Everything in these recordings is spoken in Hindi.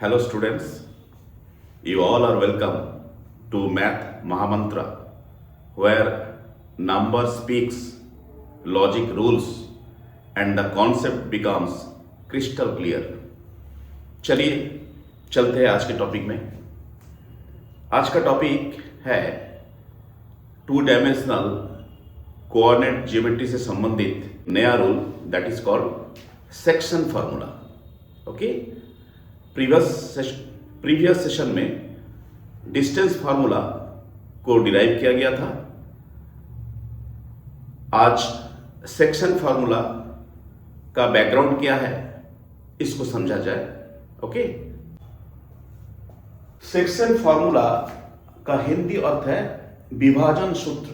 Hello students, you all are welcome to Math Mahamantra where number speaks, logic rules and the concept becomes crystal clear. चलिए चलते हैं आज के टॉपिक में। आज का टॉपिक है टू डायमेंशनल कोऑर्डिनेट ज्योमेट्री से संबंधित नया rule that is called section formula. Okay, previous session में डिस्टेंस फार्मूला को डिराइव किया गया था। आज सेक्शन फार्मूला का बैकग्राउंड क्या है इसको समझा जाए। ओके, सेक्शन फार्मूला का हिंदी अर्थ है विभाजन सूत्र।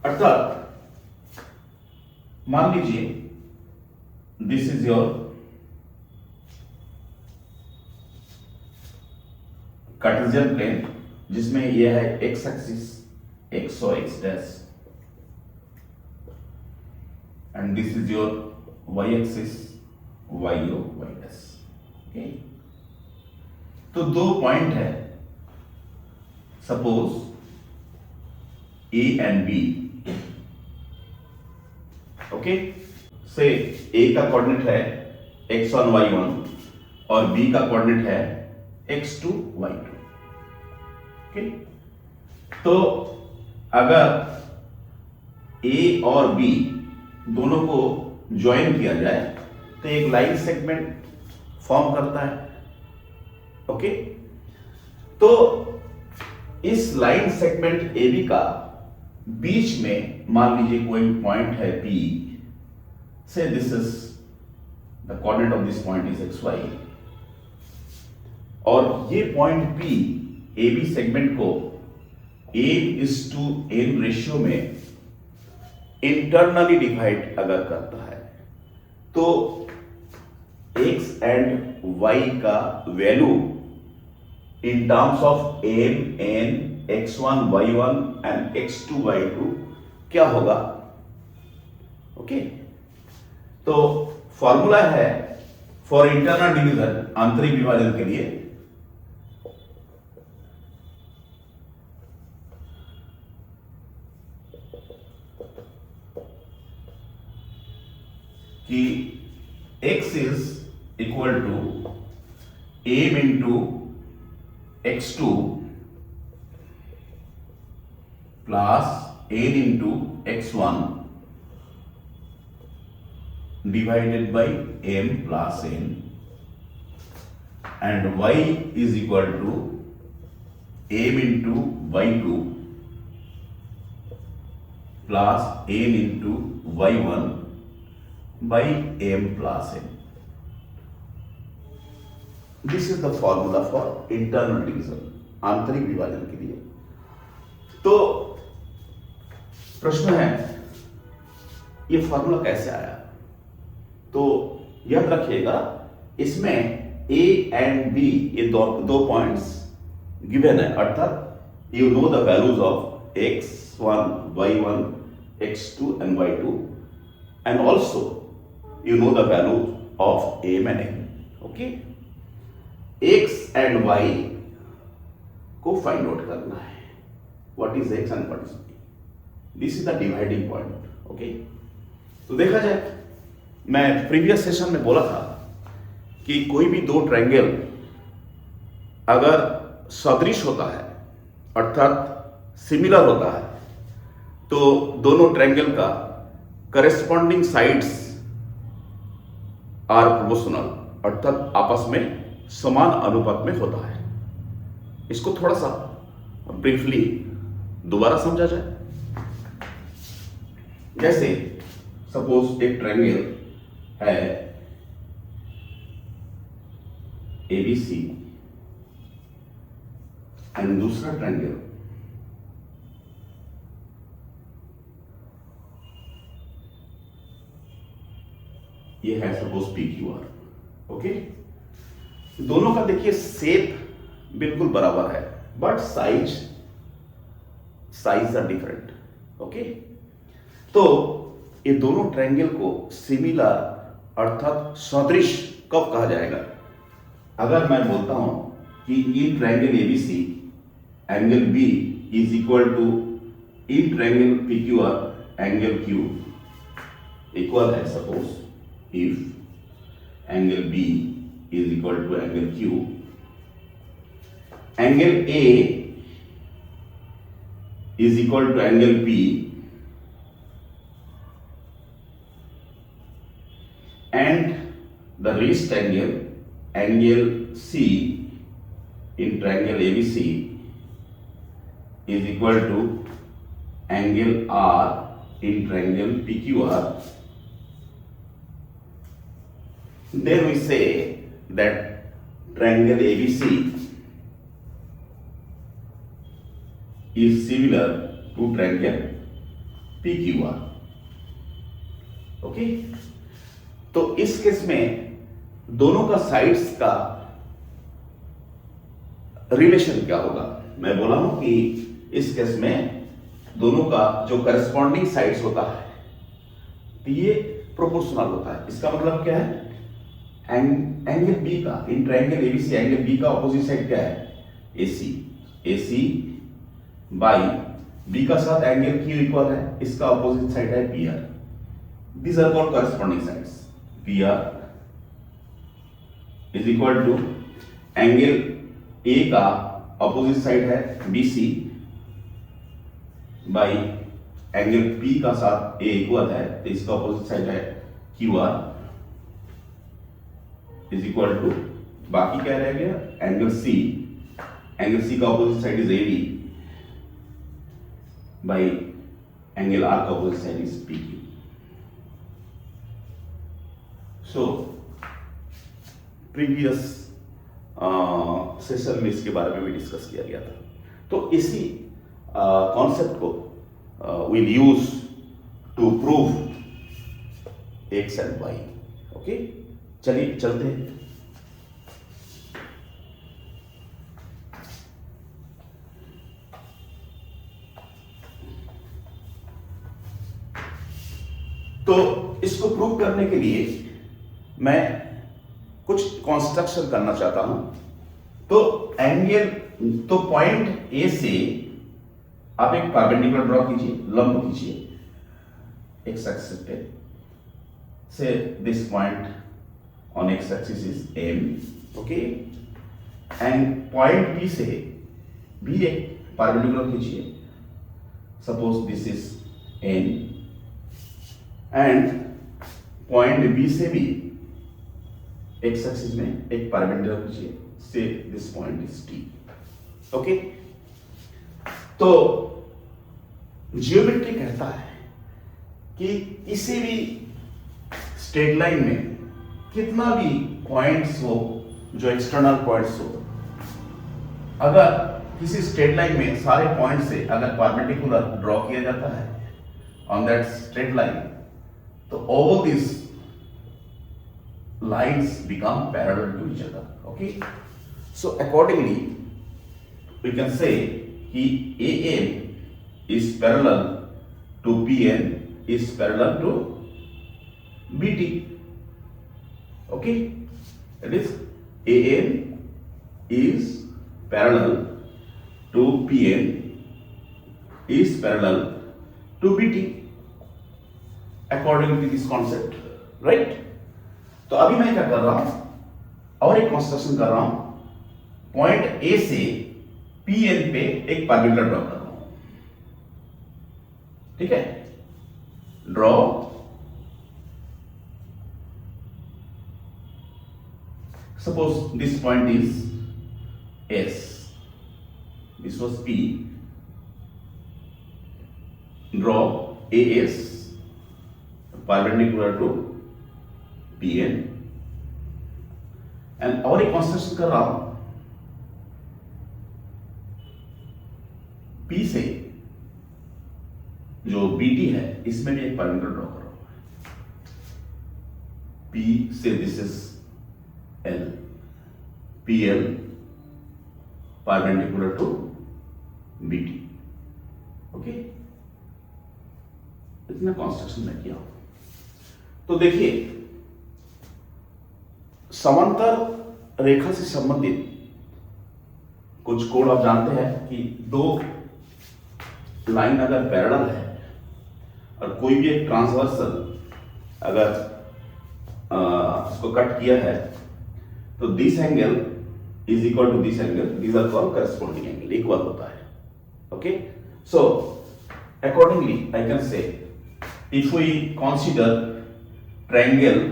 अर्थात मान लीजिए this is your Cartesian plane जिसमें यह है X axis X O X dash and this is your Y axis Y O Y dash. Okay, तो दो पॉइंट है, suppose A and B. Okay, say A का कोऑर्डिनेट है x1 y1 और बी का कोऑर्डिनेट है x2 y2। ओके, तो अगर ए और बी दोनों को ज्वाइन किया जाए तो एक लाइन सेगमेंट फॉर्म करता है। ओके, तो इस लाइन सेगमेंट ए बी का बीच में मान लीजिए कोई पॉइंट है P, से this is the coordinate of this point is X Y, और ये point P A B segment को a:n रेशियो में इंटरनली डिवाइड अगर करता है तो x एंड y का value in terms of m n x1 y1 and x2 y2 क्या होगा। ओके, तो फॉर्मूला है फॉर इंटरनल डिवीजन, आंतरिक विभाजन के लिए कि x is equal to m into x2 plus n into x1 divided by m plus n, and y is equal to m into y2 plus n into y1 by m plus n। This is the formula for internal division, आंतरिक विभाजन के लिए। तो प्रश्न है ये फॉर्मूला कैसे आया। तो याद रखिएगा इसमें ए एंड बी ये दो पॉइंट्स गिवन है, अर्थात you know the values of x1 y1 x2 and y2 and also you know the value of m and n. okay, x and y को फाइंड आउट करना है। What is x and what is y? This is the dividing point. Okay, तो देखा जाए मैं प्रीवियस सेशन में बोला था कि कोई भी दो ट्रायंगल अगर सदृश होता है अर्थात सिमिलर होता है तो दोनों ट्रायंगल का करेस्पॉन्डिंग साइड्स आर प्रोपोर्शनल, अर्थात आपस में समान अनुपात में होता है। इसको थोड़ा सा ब्रीफली दोबारा समझा जाए। जैसे सपोज एक ट्रायंगल है ABC एंड दूसरा ट्रायंगल ये है सपोज PQR। ओके, दोनों का देखिए शेप बिल्कुल बराबर है but size are different. Okay, तो ये दोनों ट्रायंगल को सिमिलर अर्थात सदृश कब कहा जाएगा अगर मैं बोलता हूं कि in triangle ABC angle B is equal to in triangle PQR angle Q equal है, suppose if angle B is equal to angle Q, angle A is equal to angle P and the raised angle C in triangle ABC is equal to angle R in triangle PQR. Then we say that triangle ABC is similar to triangle PQR. Okay? तो इस केस में दोनों का साइड्स का रिलेशन क्या होगा? मैं बोला हूं कि इस केस में दोनों का जो करस्पॉन्डिंग साइड्स होता है तो ये प्रोपोर्शनल होता है। इसका मतलब क्या है? एंगल बी का in triangle ABC angle B का ऑपोजिट साइड क्या है? एसी। एसी बाई बी का साथ एंगल क्यू इक्वल है, इसका ऑपोजिट साइड है PR. These are called corresponding sides. PR is equal to angle A का अपोजिट साइड है BC बाई एंगल P का साथ A इक्वल है तो इसका अपोजिट साइड है QR इज इक्वल टू बाकी क्या रह गया? Angle C। एंगल C का opposite side is AD by angle R का opposite side is PQ। So previous session में इसके बारे में भी डिस्कस किया गया था। तो इसी कॉन्सेप्ट को will use to prove x and y. Okay, चलिए चलते हैं। तो इसको प्रूव करने के लिए मैं कुछ कंस्ट्रक्शन करना चाहता हूं। तो पॉइंट ए से आप एक परपेंडिकुलर ड्रॉ कीजिए, लंब कीजिए एक्स एक्सिस पे। Say this point on x axis is M, okay, and point B से भी एक परपेंडिकुलर कीजिए, suppose this is N, and point B से भी एक्स एक्सिस में एक परपेंडिकुलर कीजिए, say this point is T. Okay, तो जियोमेट्री कहता है कि किसी भी स्ट्रेट लाइन में कितना भी पॉइंट्स हो, जो एक्सटर्नल पॉइंट्स हो, अगर किसी स्ट्रेट लाइन में सारे पॉइंट से अगर परपेंडिकुलर ड्रॉ किया जाता है ऑन दैट स्ट्रेट लाइन, तो all this lines become parallel to each other. Okay, so accordingly we can say कि AN is parallel to PN is parallel to BT. Okay, it is AN is parallel to PN is parallel to BT according to this concept, right? तो अभी मैं क्या कर रहा हूं और एक कंस्ट्रक्शन कर रहा हूं, पॉइंट ए से पीएन पे एक परपेंडिकुलर ड्रॉ कर रहा हूं। ठीक है, draw suppose this point is S, this was P, draw A S perpendicular to PN, and और एक कंस्ट्रक्शन कर रहा हूं, P से जो BT है इसमें भी एक परपेंडिकुलर ड्रॉ कर रहा हूं। P से this is L, PL perpendicular to BT। Okay, इतना कंस्ट्रक्शन मैं किया। तो देखिए समांतर रेखा से संबंधित कुछ कोड आप जानते हैं कि दो लाइन अगर पैरेलल है और कोई भी एक ट्रांसवर्सल अगर उसको कट किया है तो this angle is equal to this angle, these are called corresponding angle, equal होता है. Okay, so accordingly I can say if we consider triangle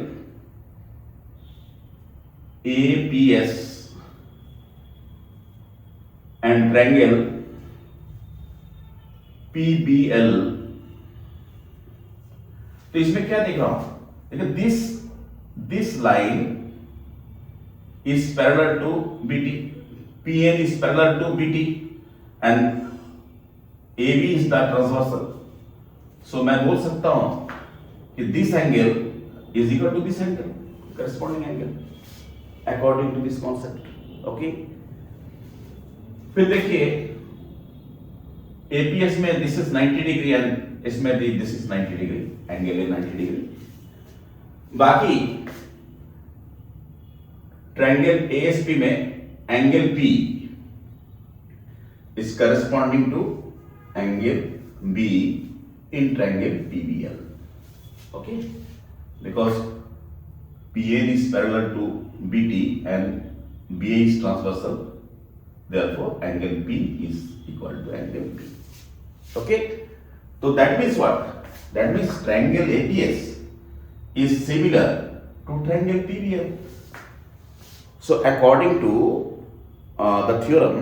APS and triangle PBL, तो इसमें क्या देख रहा हूं, देखिए this line is parallel to BT, PN is parallel to BT and AB is the transversal. So मैं बोल सकता हूं कि this angle is equal to this angle, corresponding angle, according to this concept. Okay? फिर देखिए APS में this is 90 degree and इसमें भी this is 90 degree, angle है 90 degree. बाकी ट्रायंगल ASP में angle P is corresponding to angle B in triangle PBL. Okay, because PN is parallel to BT and BA is transversal, therefore angle P is equal to angle P. Okay, so that means what? That means triangle APS is similar to triangle PBL. So according to the theorem,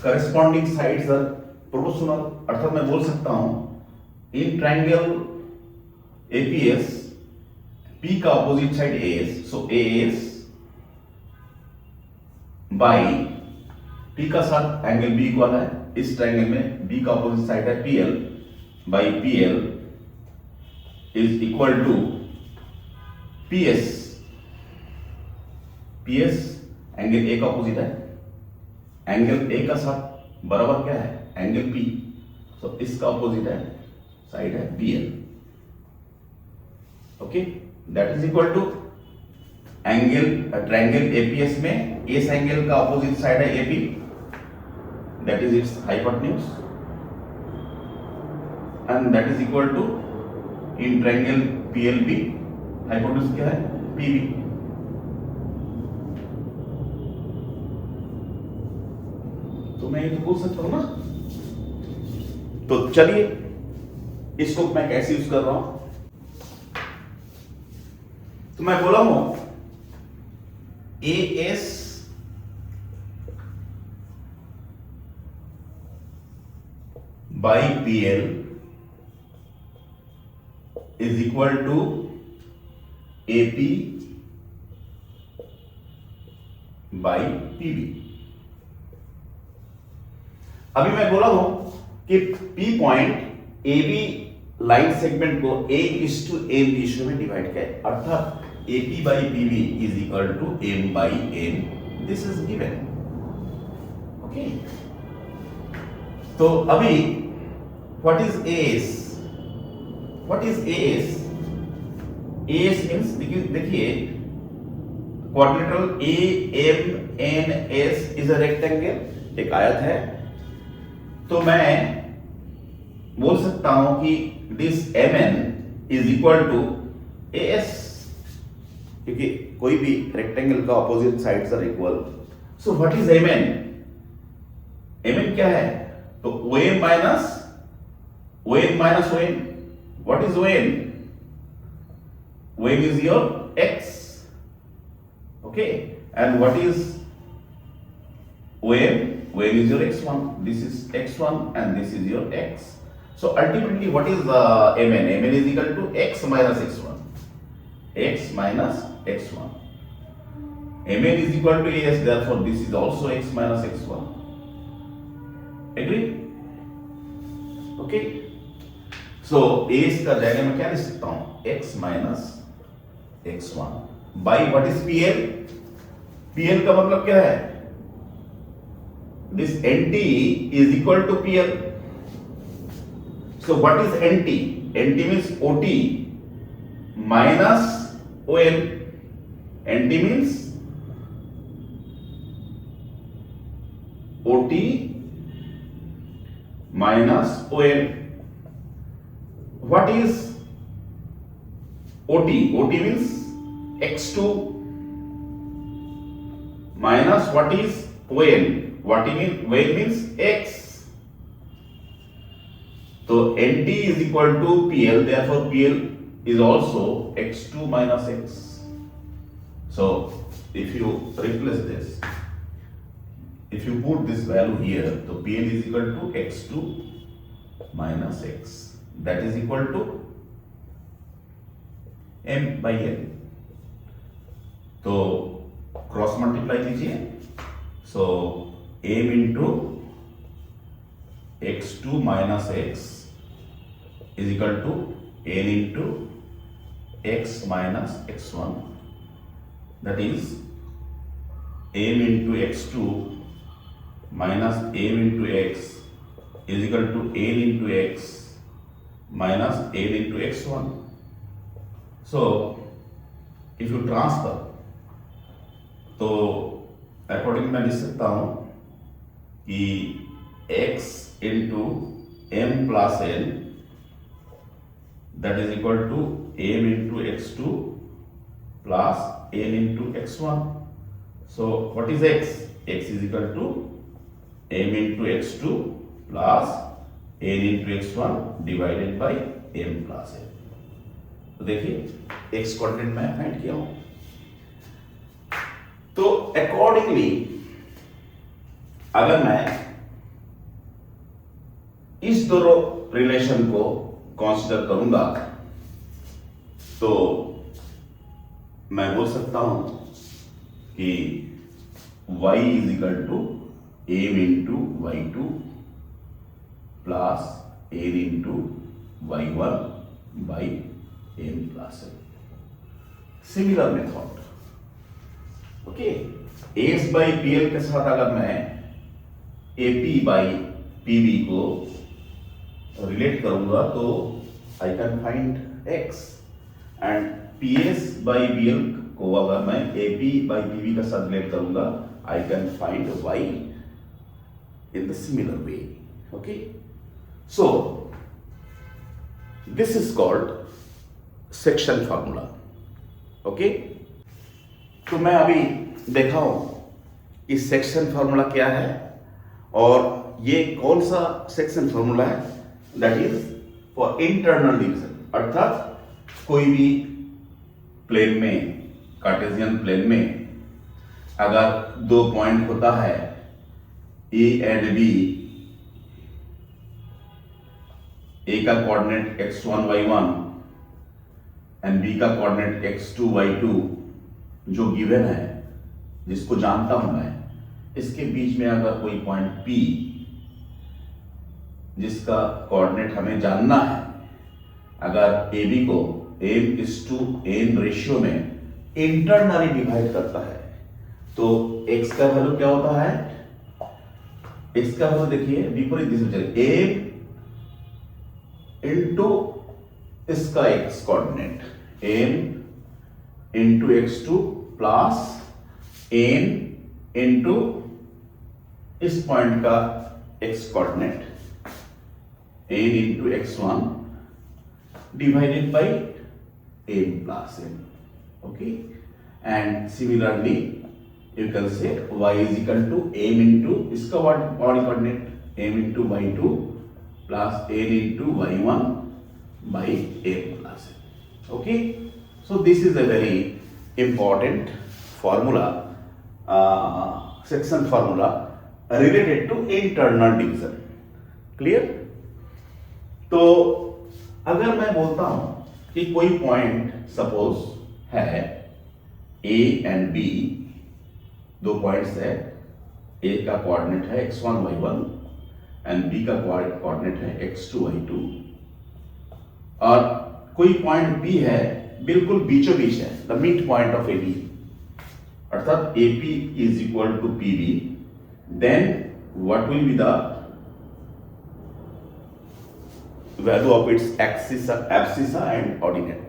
corresponding sides are proportional. अर्थात मैं बोल सकता हूं in triangle APS P का opposite side AS, so AS by P का साथ एंगल B इक्वल है, इस ट्रायंगल में B का opposite side है PL by PL is equal to PS. PS angle A का ऑपोजिट है, एंगल A का साथ बराबर क्या है, एंगल P, सो इसका ऑपोजिट है, साइड है BL. Okay, that is equal to angle triangle APS में इस एंगल का ऑपोजिट साइड है AB, that is its hypotenuse, and that is equal to in triangle PLB hypotenuse क्या है, PB. तो मैं ये तो बोल सकता हूं ना. तो चलिए इसको मैं कैसे यूज कर रहा हूं. तो मैं बोला हूं AS by PL is equal to AP by PB. अभी मैं बोला हूं कि P point AB line segment को A:M रेशियो में डिवाइड किया है, अर्थात AP by PB is equal to M by N. This is given. Okay. तो अभी what is AS? What is AS? AS means देखिए quadrilateral AMNS is a rectangle, एक आयत है. तो मैं बोल सकता हूं कि this MN is equal to AS, क्योंकि कोई भी रेक्टेंगल का opposite sides are equal. So what is MN? MN क्या है? तो OM minus ON. What is ON? ON is your X. Okay, and what is OM? OM is your x1, this is x1 and this is your x. So ultimately what is MN? MN is equal to x minus x1. X minus x1. MN is equal to AS, therefore this is also x minus x1. Agree? Okay. So AS का जगह में क्या लिख सकता हूँ? x minus x1 by what is PL? PL का मतलब क्या है? This NT is equal to PL. So what is NT? NT means OT minus OL. NT means OT minus ON. What is OT? OT means X2 minus what is ON? ON means X. So NT is equal to PL, therefore PL is also X2 minus X. So if you replace this, if you put this value here, so PL is equal to X2 minus X, that is equal to M by L. तो क्रॉस मल्टीप्लाई कीजिए, सो M into X2 minus X is equal to N into X minus X1, that is M into X2 minus M into X is equal to N into X minus N into X1. So if you transfer, तो अकॉर्डिंग मैं लिख सकता हूं कि X into M plus N, that is equal to M into X2 plus N into X1. So what is X? X is equal to M into X2 plus N into X1 divided by M plus N. तो देखिए X कोऑर्डिनेट मैं फाइंड किया हूं, तो अकॉर्डिंगली अगर मैं इस दोनों रिलेशन को कंसीडर करूंगा तो मैं बोल सकता हूं कि y is equal to m into y2 plus n into y1 by m plus n. Similar method, okay. S by P L के साथ अगर मैं A P by P B को रिलेट करूंगा तो I can find x, and P S by B L को अगर मैं A P by P B के साथ रिलेट करूंगा I can find y in the similar way. Okay, so this is called section formula. Okay, तो मैं अभी दिखाऊं कि सेक्शन फॉर्मूला क्या है और ये कौन सा सेक्शन फॉर्मूला है. That is for internal division, अर्थात कोई भी प्लेन में, कार्टेशियन प्लेन में अगर दो पॉइंट होता है ए एंड बी, ए का coordinate x1 y1 and B का कोऑर्डिनेट x2 y2 जो गिवन है, जिसको जानता हूं मैं, इसके बीच में अगर कोई पॉइंट P जिसका कोऑर्डिनेट हमें जानना है, अगर AB को m:n रेशियो में इंटरनली डिवाइड करता है तो x का वैल्यू क्या होता है? x का वैल्यू देखिए विपरीत दिशा में चले, m इंटू इसका x coordinate m into x2 plus n into इस पॉइंट का x coordinate n into x1 divided by m plus n. Okay, and similarly you can say y is equal to m into इसका body coordinate m into y2 plus n into y1 by m plus n. Okay, so this is a very important formula, section formula related to internal division. Clear? तो अगर मैं बोलता हूं कि कोई पॉइंट सपोज है ए एंड बी, दो पॉइंट्स है, ए का कोऑर्डिनेट है x1 y1 एंड बी का कोऑर्डिनेट है x2 y2, और कोई पॉइंट बी है बिल्कुल बीचों बीच है, the mid point of A B, अर्थात A P is equal to P B, then what will be the value of its abscissa and ordinate,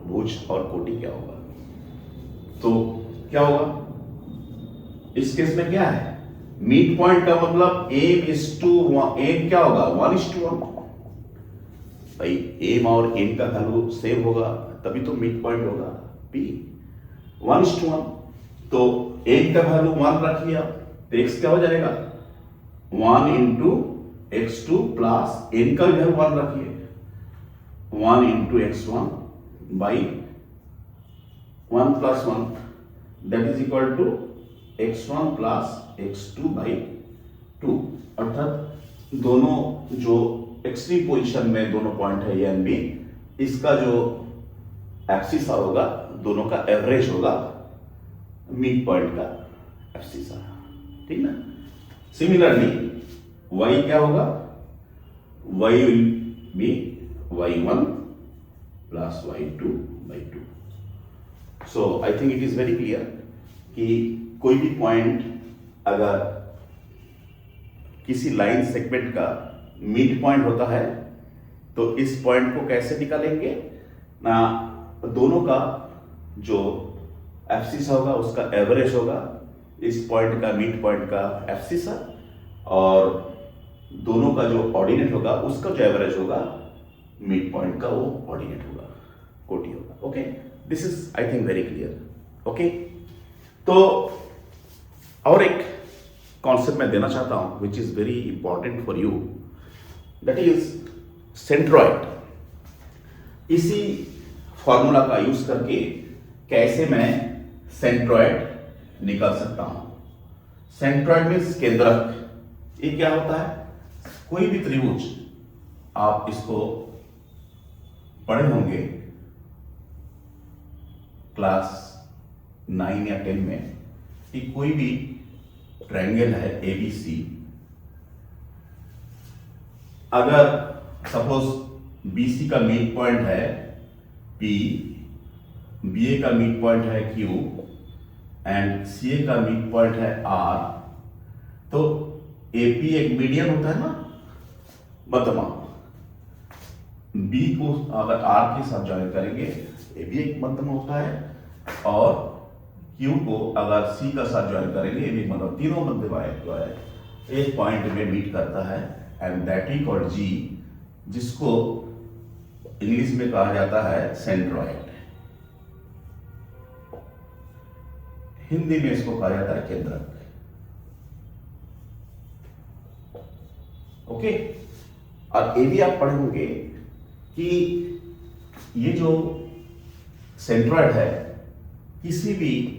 भुज और कोटि क्या होगा? तो क्या होगा इस केस में? क्या है, मिड पॉइंट का मतलब एम क्या होगा 1:1 भाई। एम और एन का वैल्यू सेम होगा तभी तो मिड पॉइंट होगा पी 1:1। तो एन का वैल्यू 1 रख लिया तो एक्स क्या हो जाएगा 1 इंटू x2 प्लस एन का वैल्यू 1 रखिए 1 into x1 by 1 plus 1 that is equal to x1 plus x2 by 2। अर्थात दोनों जो एक्सट्रीम पोजीशन में दोनों पॉइंट है ए एंड बी, इसका जो एब्सिसा होगा दोनों का एवरेज होगा मिड पॉइंट का एब्सिसा, ठीक ना। सिमिलरली y क्या होगा y will be y1 plus y2 by 2। So I think it is very clear कि कोई भी पॉइंट अगर किसी लाइन सेगमेंट का मिड पॉइंट होता है तो इस पॉइंट को कैसे निकालेंगे ना, दोनों का जो एब्सिसा होगा उसका एवरेज होगा इस पॉइंट का मिड पॉइंट का एब्सिसा, और दोनों का जो ऑर्डिनेट होगा उसका जो एवरेज होगा मिड पॉइंट का वो ऑर्डिनेट होगा, कोटि होगा। Okay, this is I think very clear. Okay, तो और एक कॉन्सेप्ट मैं देना चाहता हूं which is very important for you, that is centroid. इसी फॉर्मूला का यूज करके कैसे मैं सेंट्रॉइड निकाल सकता हूं। सेंट्रॉइड मीन्स केंद्रक। ये क्या होता है, कोई भी त्रिभुज, आप इसको पढ़े होंगे क्लास 9 या 10 में, कि कोई भी ट्रायंगल है ABC, अगर सपोज BC का मिड पॉइंट है P, BA का मिड पॉइंट है Q एंड CA का मिड पॉइंट है R, तो AP एक मीडियन होता है ना, मध्यमा। B को अगर R के साथ ज्वाइन करेंगे AB एक मध्यमा होता है, और Q को अगर C का साथ ज्वाइन करेंगे ये भी मतलब तीनों मध्यमा जो है एक पॉइंट में मीट करता है, and that he called G, जिसको इंग्लिश में कहा जाता है सेंट्रॉइड। हिंदी में इसको कहा जाता है केंद्रक। ओके, और ये भी आप पढ़े होंगे कि ये जो सेंट्रॉइड है किसी भी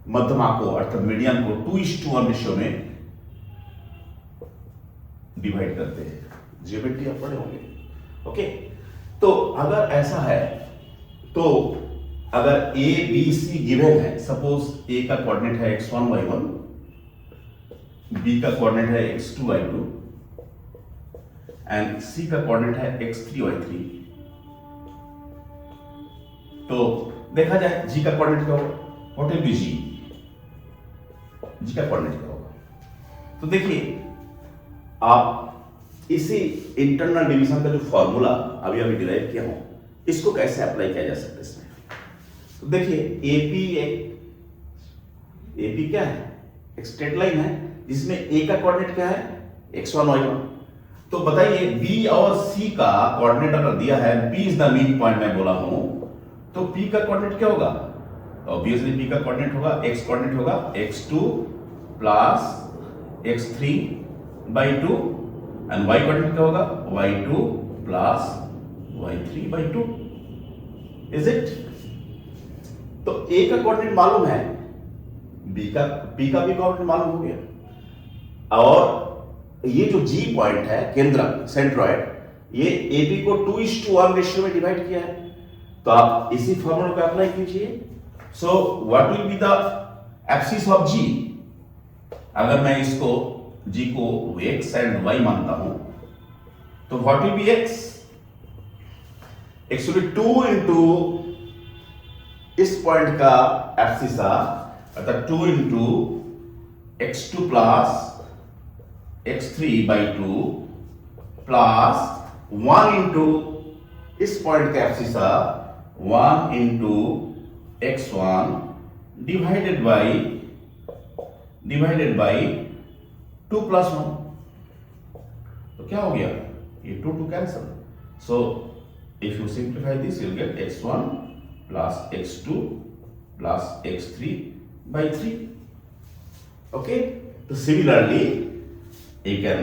मध्यमा को अर्थात मीडियन को 2:1 रेशियो में डिवाइड करते हैं। ज्योमेट्री आप पढ़े होंगे। ओके, तो अगर ऐसा है तो अगर ए बी सी गिवन है, सपोज ए का कोऑर्डिनेट है x1 y1, बी का कोऑर्डिनेट है x2 y2 एंड सी का कोऑर्डिनेट है x3 y3, तो देखा जाए जी का कोऑर्डिनेट क्या होगा, व्हाट विल बी जी का कोऑर्डिनेट क्या होगा। तो देखिए आप इसी इंटरनल डिवीजन का जो फॉर्मूला अभी अभी डिराइव किया हूं, इसको कैसे अप्लाई किया जा सकता है इसमें। तो देखिए एपी क्या है, एक स्ट्रेट लाइन है जिसमें ए का कोऑर्डिनेट क्या है x1 y1। तो बताइए बी और सी का कोऑर्डिनेट अगर दिया है, P is the mid point मैं बोला हूं, तो P का कोऑर्डिनेट क्या होगा, ऑब्वियसली P का कोऑर्डिनेट होगा x कोऑर्डिनेट होगा x2 plus x3 by 2 and y coordinate क्या होगा y2 plus y3 by 2। Is it? तो A का कोऑर्डिनेट मालूम है, P का भी कोऑर्डिनेट मालूम हो गया, और ये जो G पॉइंट है केंद्रक सेंट्रॉइड, ये AB को 2:1 रेशियो में डिवाइड किया है। तो आप इसी फॉर्मूला को अप्लाई कीजिए। सो what will be the abscess of G? अगर मैं इसको G को x एंड y मानता हूं, तो what will B x? x will be 2 into इस पॉइंट का एब्सिसा, अर्थात 2 into x2 plus x3 by 2 plus 1 into इस पॉइंट का abscissa 1 into x1 divided by 2 plus 1, तो क्या हो गया, ये 2 cancel. So if you simplify this you will get x1 plus x2 plus x3 by 3. Okay, so similarly you can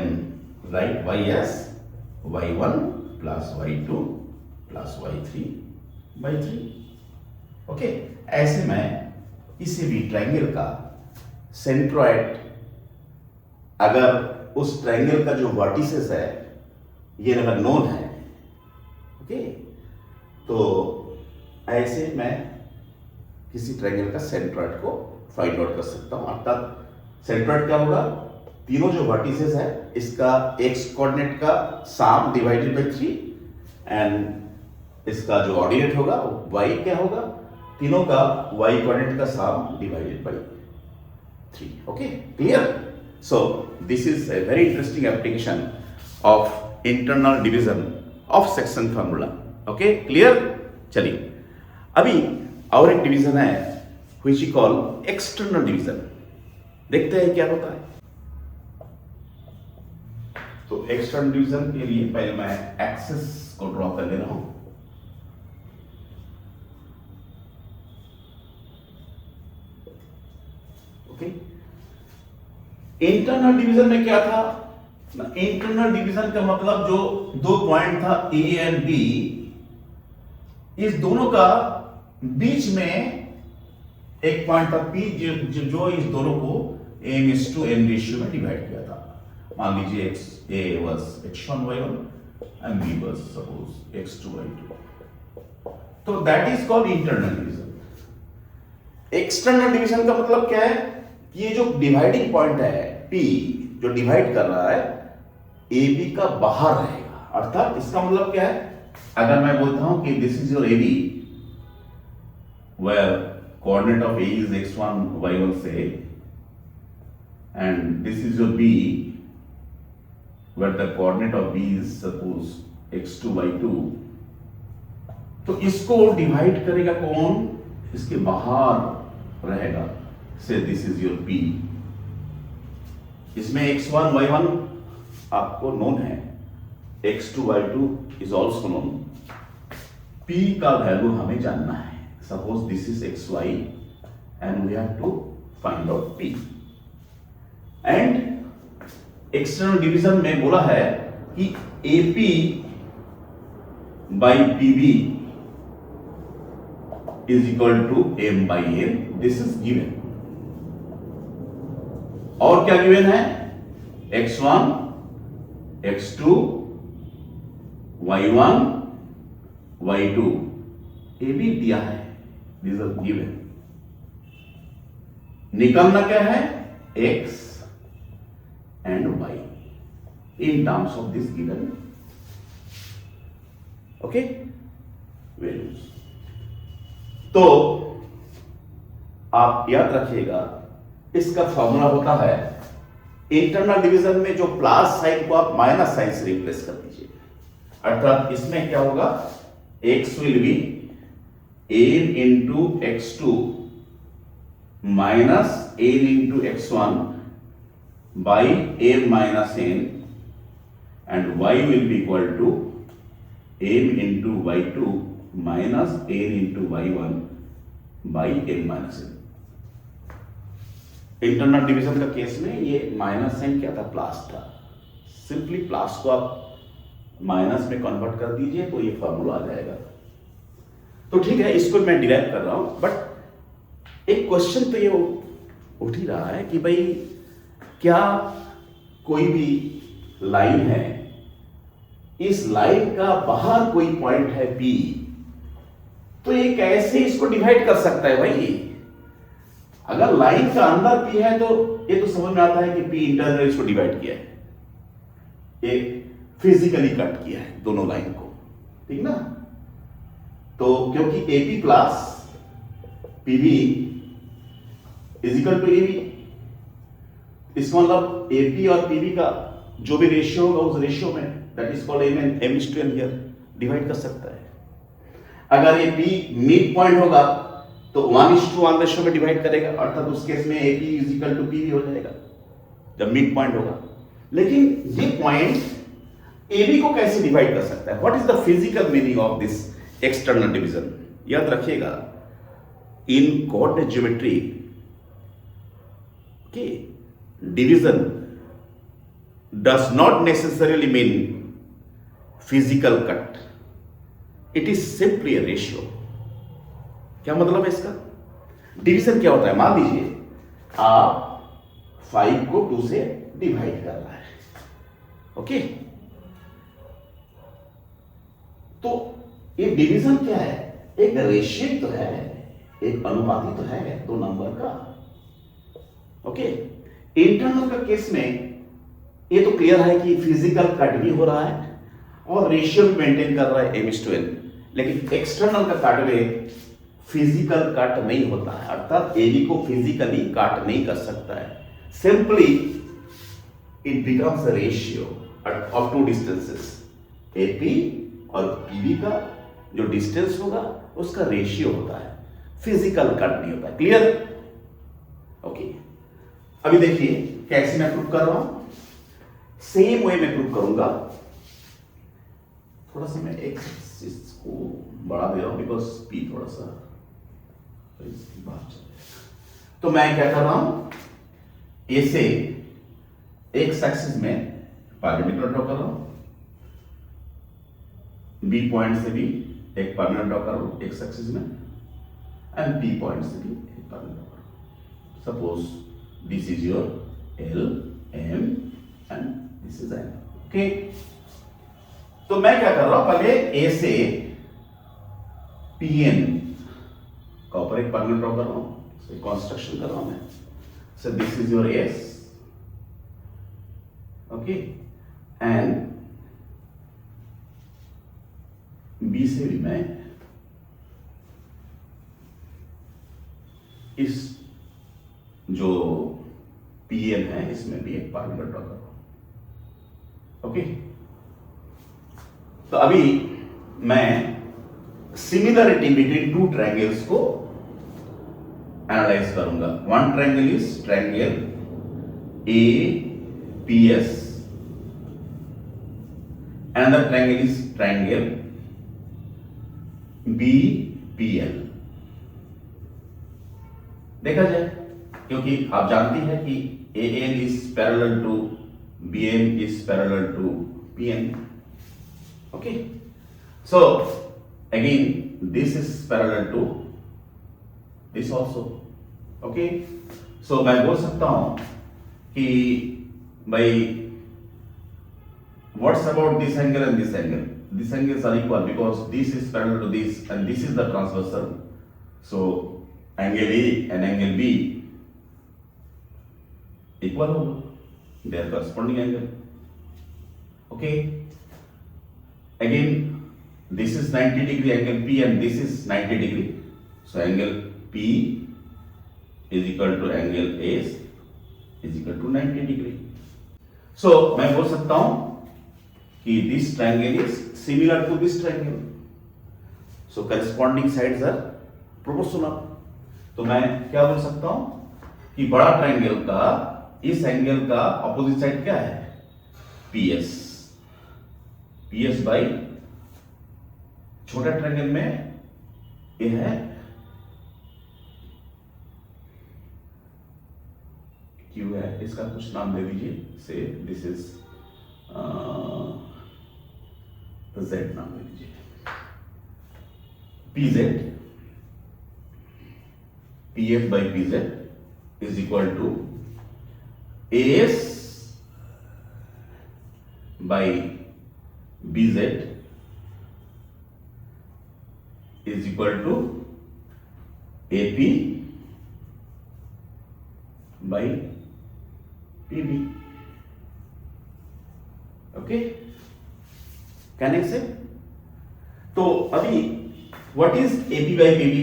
write y as y1 plus y2 plus y3 by 3. Okay, ऐसे में किसी भी ट्रायंगल का सेंट्रोइड, अगर उस ट्रायंगल का जो वर्टिसेस है ये अगर नोन है, ओके, तो ऐसे मैं किसी ट्रायंगल का सेंट्रोइड को फाइंड आउट कर सकता हूं. अर्थात सेंट्रोइड क्या होगा, तीनों जो वर्टिसेस है इसका x कोऑर्डिनेट का सम डिवाइडेड बाय 3 एंड इसका जो ऑर्डिनेट होगा y क्या होगा, तीनों का y कोऑर्डिनेट का sum divided by 3. Okay, clear. So this is a very interesting application of internal division of section formula. Okay, clear. चलिए अभी और एक डिवीजन है which we call external division. देखते हैं क्या होता है. तो एक्सटर्नल डिवीजन के लिए पहले मैं एक्सेस को ड्रॉ कर ले रहा हूं. ओके, इंटरनल डिवीजन में क्या था, इंटरनल डिवीजन का मतलब जो दो पॉइंट था ए एंड बी, इस दोनों का बीच में एक पॉइंट था पी जो इस दोनों को m:n रेशियो में डिवाइड किया था. मान लीजिए a was x1 y1 and b was suppose x2 y2. तो that is called internal division. External division का मतलब क्या है, ये जो डिवाइडिंग पॉइंट है p जो डिवाइड कर रहा है ए बी का बाहर रहेगा. अर्थात इसका मतलब क्या है, अगर मैं बोलता हूं कि this is your A B where coordinate of A is x1 y1 say and this is your B where the coordinate of B is suppose x2 y2, तो इसको डिवाइड करेगा कौन, इसके बाहर रहेगा. से दिस इज योर P. इसमें x1 y1 आपको नोन है, x2 y2 is also known. P का वैल्यू हमें जानना है. Suppose this is xy and we have to find out p. And external division में बोला है कि AP by PB is equal to m by n. This is given. और क्या given है, x1, x2, y1, y2 AB दिया है. These are given. निकालना क्या है, x and y in terms of this given okay values. तो आप याद रखिएगा इसका फॉर्मूला होता है, इंटरनल डिवीजन में जो प्लस साइन को आप माइनस साइन से रिप्लेस कर दीजिए. अर्थात इसमें क्या होगा, x will be n into x2 minus n into x1 by m minus n and y will be equal to m into y2 minus n into y1 by m minus n. Internal division का केस में ये माइनस साइन क्या था, प्लस था. सिंपली प्लस को आप माइनस में कन्वर्ट कर दीजिए तो ये फॉर्मूला आ जाएगा. तो ठीक है, इसको मैं डिराइव कर रहा हूं, बट एक क्वेश्चन तो ये उठ ही रहा है कि भाई क्या कोई भी लाइन है, इस लाइन का बाहर कोई पॉइंट है P, तो ये कैसे इसको डिवाइड कर सकता है भाई. अगर लाइन का अंदर P है तो ये तो समझ में आता है कि P इंटरनल इसको डिवाइड किया है, ये फिजिकली कट किया है दोनों लाइन को, ठीक ना. तो क्योंकि AP plus PB is equal to AB, इसका मतलब AP और PB का जो भी रेशियो होगा उस रेशियो में that is called m/n here divide कर सकता है. अगर ये P मिड पॉइंट होगा तो 1:1 रेशियो में डिवाइड करेगा. अर्थात उस केस में AP is equal to PB हो जाएगा. जब मिड पॉइंट होगा। लेकिन ये पॉइंट AB को कैसे डिवाइड कर सकता है? What is the physical meaning of this external division? याद रखिएगा, इन कोऑर्डिनेट ज्योमेट्री के division does not necessarily mean physical cut, it is simply A ratio. क्या मतलब है इसका? डिवीजन क्या होता है? मान लीजिए आप 5 को 2 से डिवाइड कर रहा है, ओके? तो ये डिवीजन क्या है? एक रेशियो तो है, एक अनुपाती तो है दो नंबर का, ओके? इंटरनल का केस में ये तो क्लियर है कि फिजिकल कट भी हो रहा है और रेशियो भी मेंटेन कर रहा है m/n, लेकिन एक्सटर्नल का कट में फिजिकल कट नहीं होता है, अर्थात AB को फिजिकली कट नहीं कर सकता है। Simply it becomes a ratio of two distances, AP और PB का जो डिस्टेंस होगा उसका रेशियो होता है, फिजिकल कट नहीं होता है। क्लियर? ओके, अभी देखिए कैसे मैं प्रूव कर रहा हूं। सेम वे में प्रूव करूंगा। थोड़ा सा मैं एक्सिस को बढ़ा दे रहा हूं बिकॉज P थोड़ा सा इसकी बात चल रही है। तो मैं क्या कर रहा हूं, ए से एक्स एक्सिस में पैरामीटर ड्रॉ कर रहा हूं, B पॉइंट से भी एक पैरामीटर ड्रॉ कर रहा हूं एक्स एक्सिस में, एंड P पॉइंट से भी एक पैरामीटर ड्रॉ कर रहा हूं। Suppose this is your L, M and this is N, okay? तो मैं क्या कर रहा हूं, पहले ए से PN का ऊपर एक पैरामीटर ड्रॉ कर रहा हूं, कंस्ट्रक्शन कर रहा हूं मैं। सो this is your S, okay? And B से भी मैं इस जो PN है इसमें भी एक पैरामीटर ड्रॉ कर रहा हूं, ओके? तो अभी मैं सिमिलरिटी बिटवीन टू ट्रायंगल्स को एनालाइज करूंगा। One triangle is triangle APS, another triangle is triangle BPL। देखा जाए, क्योंकि आप जानती हैं कि AN is parallel to BM is parallel to PN, okay? So again this is parallel to this also, okay? So मैं बोल सकता हूं कि भाई what's about this angle and this angle? These angles are equal because this is parallel to this and this is the transversal. So angle A and angle B equal होगा, their corresponding angle, okay? Again this is 90 degree angle P and this is 90 degree, so angle P is equal to angle A is equal to 90 degree. So मैं बोल सकता हूं कि this triangle is similar to this triangle, so corresponding sides are proportional. तो मैं क्या बोल सकता हूं कि बड़ा ट्रायंगल का इस एंगल का अपोजिट साइड क्या है? PS, PS बाई छोटा ट्रायंगल में ये है Q है, इसका कुछ नाम दे दीजिए, से दिस इज Z नाम दे दीजिए, PZ, PF by PZ is equal to AS by BZ is equal to AP by PB, okay? Can I say? तो अभी what is AP by PB?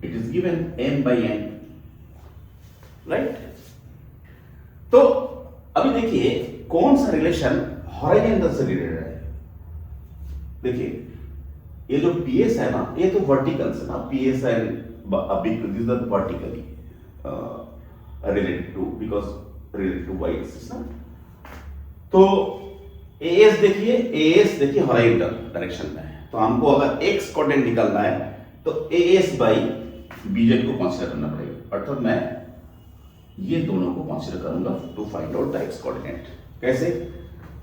It is given M by N, right? तो अभी देखिए कौन सा रिलेशन हॉरिजॉन्टल से रिलेटेड है। देखिए ये जो PS है ना, ये तो वर्टिकल से ना, PS and this is vertically related to, because related to y axis ना। तो एएस देखिए हॉरिजॉन्टल डायरेक्शन में है, तो हमको अगर एक्स कोऑर्डिनेट निकालना है तो एएस बाई बीजेड को कंसीडर करना पड़ेगा, अर्थात मैं ये दोनों को कंसीडर करूंगा to find out the x coordinate. कैसे?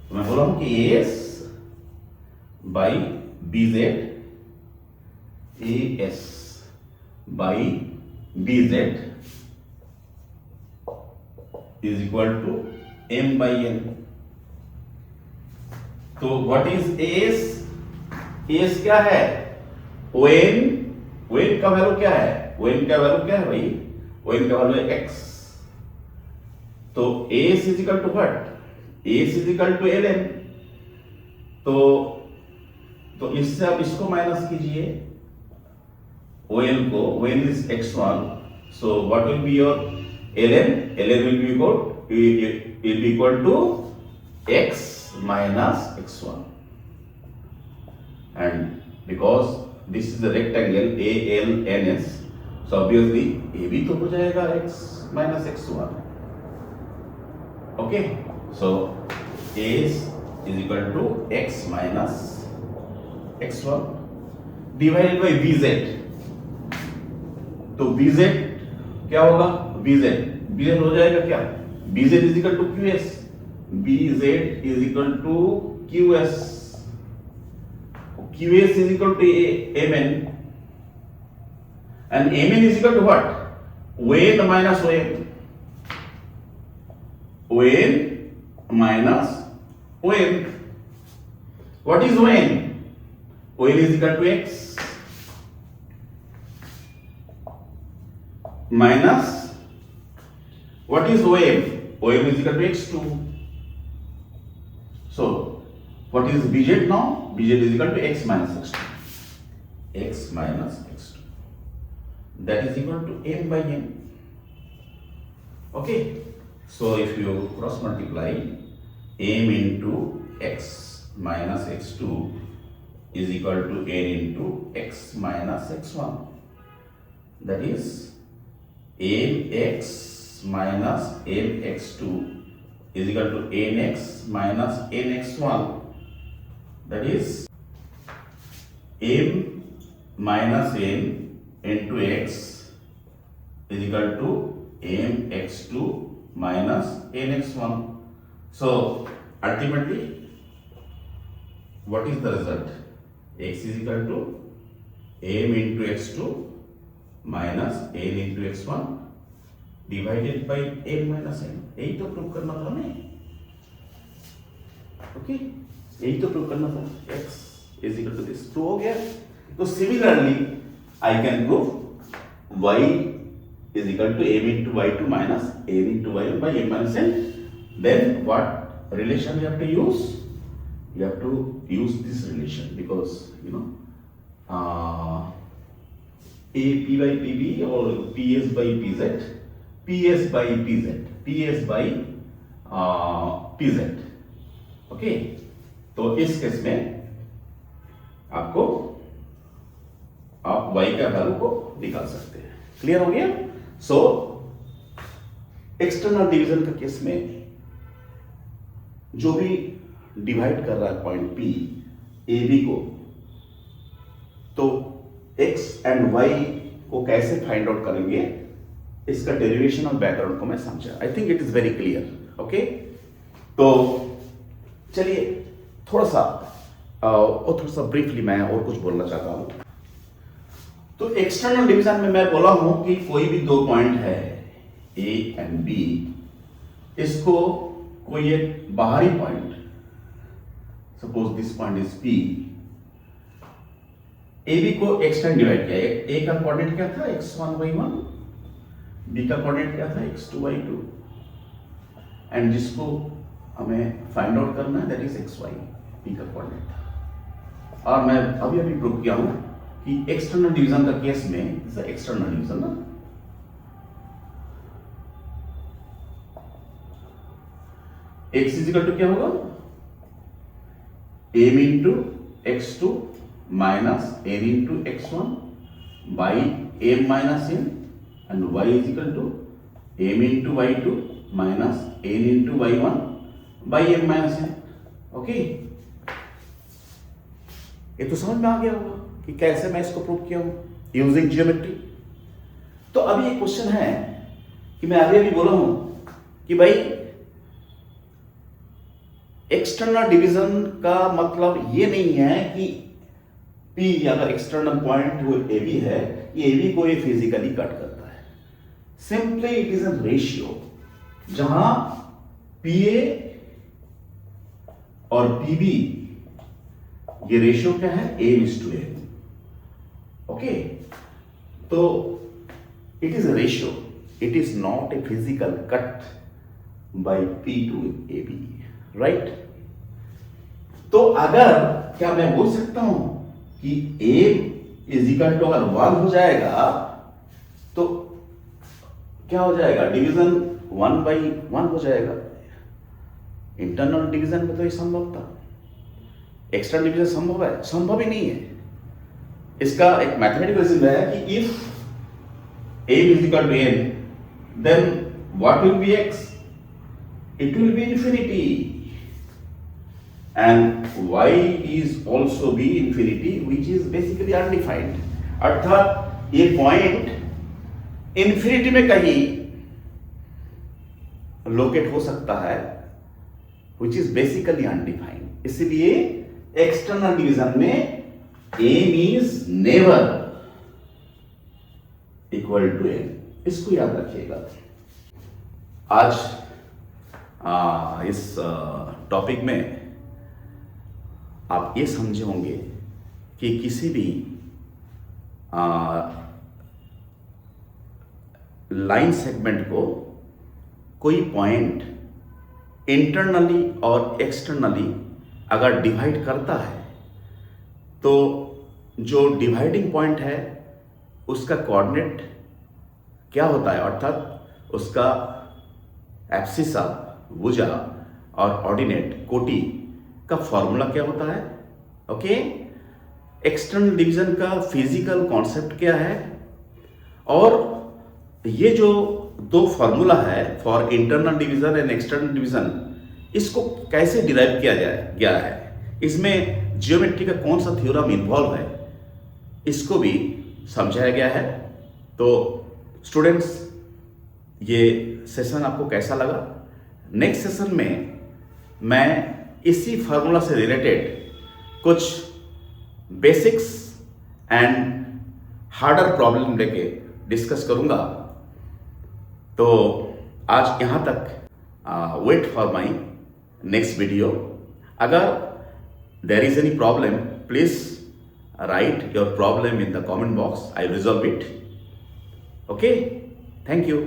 तो मैं बोल रहा हूं कि AS by BZ, AS by BZ is equal to m by n. तो व्हाट इज एएस? एएस क्या है? ओएन का वैल्यू क्या है? ओएन का वैल्यू क्या है भाई? ओएन का वैल्यू है एक्स। तो AS is equal to what? AS is equal to L N. तो इससे आप इसको माइनस कीजिए, ओएन को, ON is x1, so what will be your ln? ln will be equal to x minus x1, and because this is a rectangle ALNS, so obviously a भी तो हो जाएगा x minus x1. Okay, so a is equal to x minus x1 divided by bz. तो bz क्या होगा? bz हो जाएगा क्या? bz is equal to qs. bz is equal to qs. qs is equal to mn, and mn is equal to what? ON minus OM. ON minus OM. What is ON? ON is equal to x minus what is OM? OM is equal to x2. So what is bz now? bz is equal to x minus x2. X minus x2. That is equal to m by n. Okay. So if you cross multiply, m into x minus x2 is equal to n into x minus x1. That is mx minus mx2 is equal to nx minus nx1. That is m minus n into x is equal to mx2 minus nx1. So ultimately what is the result? X is equal to m into x2 minus n into x1 divided by m minus n. यही तो प्रूव करना था हमें। ओके, यही तो प्रूव करना था। x is equal to this, तो हो गया। तो similarly I can prove y is equal to m into y2 minus n into y1 by m minus n. Then what relation you have to use? You have to use this relation, because you know a p by pb or ps by pz, ps by pz, ps by pz. Okay, तो इस केस में आपको आप y का वैल्यू को निकाल सकते हैं। क्लियर हो गया? सो एक्सटर्नल डिवीजन का केस में जो भी डिवाइड कर रहा है पॉइंट P ए बी को, तो x एंड y को कैसे फाइंड आउट करेंगे, इसका डेरिवेशन और बैकग्राउंड को मैं समझा। I think it is very clear. Okay, तो चलिए थोड़ा सा ब्रीफली मैं और कुछ बोलना चाहता हूं। तो एक्सटर्नल डिवीजन में मैं बोला हूं कि कोई भी दो पॉइंट है ए एंड बी, इसको कोई एक बाहरी point, suppose this point is P, A B को एक्सटेंड डिवाइड किया। ए का कोऑर्डिनेट क्या था? x1y1, बी का कोऑर्डिनेट क्या था? x2y2, एंड जिसको हमें फाइंड आउट करना है दैट इज xy, बी का कोऑर्डिनेट। और मैं अभी प्रूव किया हूं कि एक्सटर्नल डिवीजन का केस में एक्सटर्नल डिवीजन ना, x इज इक्वल टू क्या होगा? m into x2 minus n into x1 by m minus n, and y is equal to m into y2 minus n into y1 by m minus n। Okay, ये तो समझ में आ गया होगा कि कैसे मैं इसको प्रूव किया हूं यूजिंग जियोमेट्री। तो अभी एक क्वेश्चन है कि मैं अभी बोला हूं कि भाई एक्सटर्नल डिवीजन का मतलब ये नहीं है कि P अगर एक्सटर्नल पॉइंट वो AB है, ये AB को ये फिजिकली कट करता है। Simply it is a ratio, जहां PA और PB ये रेशियो क्या है, A:A। ओके, तो it is a ratio, it is not a physical cut by P to AB, right. तो अगर क्या मैं बोल सकता हूं कि A इज इक्वल टू अगर 1 हो जाएगा तो क्या हो जाएगा, डिवीजन 1/1 हो जाएगा। इंटरनल डिवीजन में तो ये संभव था, एक्सटर्नल डिवीजन संभव है? संभव ही नहीं है। इसका एक मैथमेटिकल रीजन है कि if A is equal to n, then what will be x? It will be infinity, and y is also be infinity, which is basically undefined। अर्थात ये पॉइंट इंफिनिटी में कहीं लोकेट हो सकता है, which is basically undefined। इसलिए एक्सटर्नल डिवीजन में A means never equal to n, इसको याद रखिएगा। आज इस टॉपिक में आप ये समझे होंगे कि किसी भी लाइन सेगमेंट को कोई पॉइंट इंटरनली और एक्सटर्नली अगर डिवाइड करता है तो जो डिवाइडिंग पॉइंट है उसका कोऑर्डिनेट क्या होता है, अर्थात उसका एब्सिसा, भुजा और ऑर्डिनेट, कोटि का फॉर्मूला क्या होता है। ओके, एक्सटर्नल डिवीजन का फिजिकल कॉन्सेप्ट क्या है, और ये जो दो फॉर्मूला है for internal division and external division, इसको कैसे डिराइव किया गया है, इसमें जियोमेट्री का कौन सा थ्योरम इन्वॉल्व है, इसको भी समझाया गया है। तो स्टूडेंट्स, ये सेशन आपको कैसा लगा? नेक्स्ट सेशन में मैं इसी फार्मूला से रिलेटेड कुछ बेसिक्स एंड हार्डर प्रॉब्लम लेके डिस्कस करूंगा। तो आज यहाँ तक, wait for my next video. अगर there is any problem, please write your problem in the comment box. I resolve it. Okay, thank you.